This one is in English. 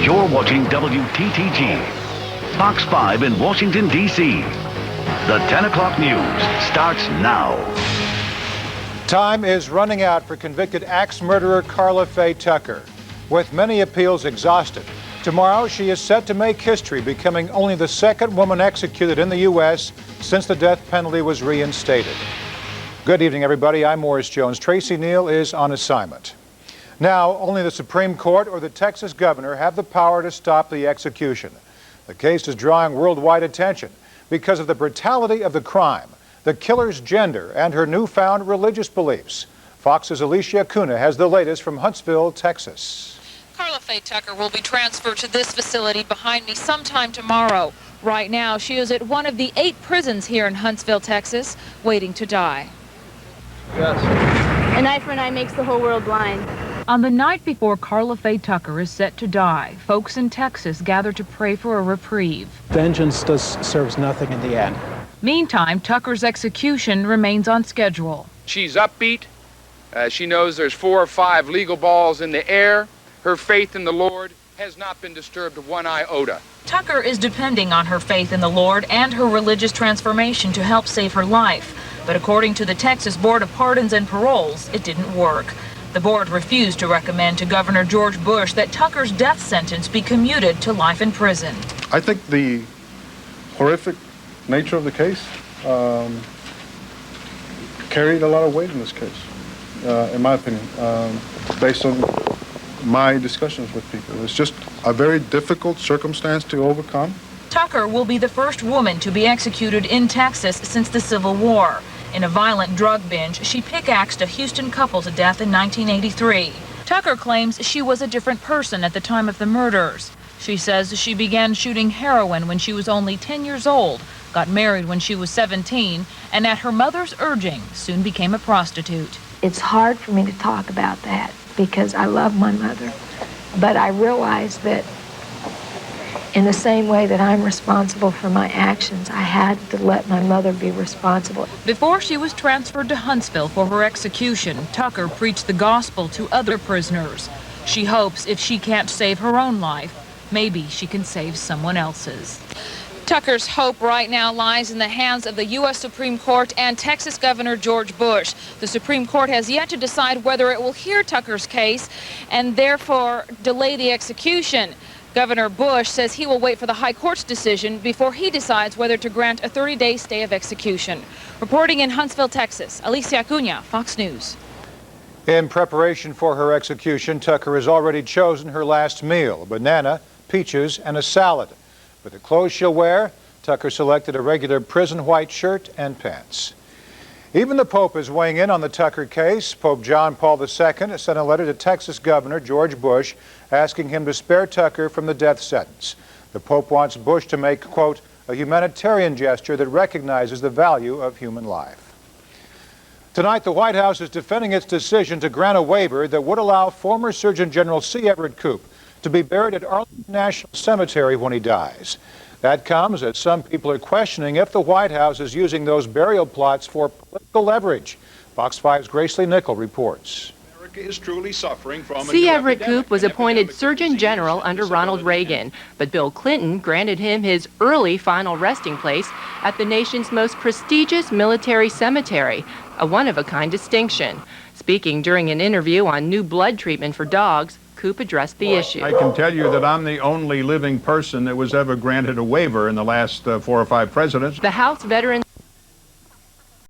You're watching WTTG, Fox 5 in Washington, D.C. The 10 o'clock news starts now. Time is running out for convicted axe murderer Karla Faye Tucker. With many appeals exhausted, tomorrow she is set to make history, becoming only the second woman executed in the U.S. since the death penalty was reinstated. Good evening, everybody. I'm Morris Jones. Tracy Neal is on assignment. Now, only the Supreme Court or the Texas governor have the power to stop the execution. The case is drawing worldwide attention because of the brutality of the crime, the killer's gender, and her newfound religious beliefs. Fox's Alicia Acuna has the latest from Huntsville, Texas. Karla Faye Tucker will be transferred to this facility behind me sometime tomorrow. Right now, she is at one of the 8 prisons here in Huntsville, Texas, waiting to die. Yes. An eye for an eye makes the whole world blind. On the night before Karla Faye Tucker is set to die, folks in Texas gather to pray for a reprieve. Vengeance serves nothing in the end. Meantime, Tucker's execution remains on schedule. She's upbeat. She knows there's 4 or 5 legal balls in the air. Her faith in the Lord has not been disturbed one iota. Tucker is depending on her faith in the Lord and her religious transformation to help save her life. But according to the Texas Board of Pardons and Paroles, it didn't work. The board refused to recommend to Governor George Bush that Tucker's death sentence be commuted to life in prison. I think the horrific nature of the case carried a lot of weight in this case, in my opinion, based on my discussions with people. It's just a very difficult circumstance to overcome. Tucker will be the first woman to be executed in Texas since the Civil War. In a violent drug binge, she pickaxed a Houston couple to death in 1983. Tucker claims she was a different person at the time of the murders. She says she began shooting heroin when she was only 10 years old, got married when she was 17, and at her mother's urging, soon became a prostitute. It's hard for me to talk about that because I love my mother, but I realize that in the same way that I'm responsible for my actions, I had to let my mother be responsible. Before she was transferred to Huntsville for her execution, Tucker preached the gospel to other prisoners. She hopes if she can't save her own life, maybe she can save someone else's. Tucker's hope right now lies in the hands of the U.S. Supreme Court and Texas Governor George Bush. The Supreme Court has yet to decide whether it will hear Tucker's case and therefore delay the execution. Governor Bush says he will wait for the High Court's decision before he decides whether to grant a 30-day stay of execution. Reporting in Huntsville, Texas, Alicia Acuna, Fox News. In preparation for her execution, Tucker has already chosen her last meal, a banana, peaches, and a salad. For the clothes she'll wear, Tucker selected a regular prison white shirt and pants. Even the Pope is weighing in on the Tucker case. Pope John Paul II sent a letter to Texas Governor George Bush asking him to spare Tucker from the death sentence. The Pope wants Bush to make, quote, a humanitarian gesture that recognizes the value of human life. Tonight, the White House is defending its decision to grant a waiver that would allow former Surgeon General C. Everett Koop to be buried at Arlington National Cemetery when he dies. That comes as some people are questioning if the White House is using those burial plots for political leverage. Fox 5's Grace Lee Nickel reports. Is truly suffering from C. Everett Koop was appointed Surgeon General under Ronald Reagan, but Bill Clinton granted him his early final resting place at the nation's most prestigious military cemetery, a one-of-a-kind distinction. Speaking during an interview on new blood treatment for dogs, Koop addressed the issue. I can tell you that I'm the only living person that was ever granted a waiver in the last 4 or 5 presidents. The House Veterans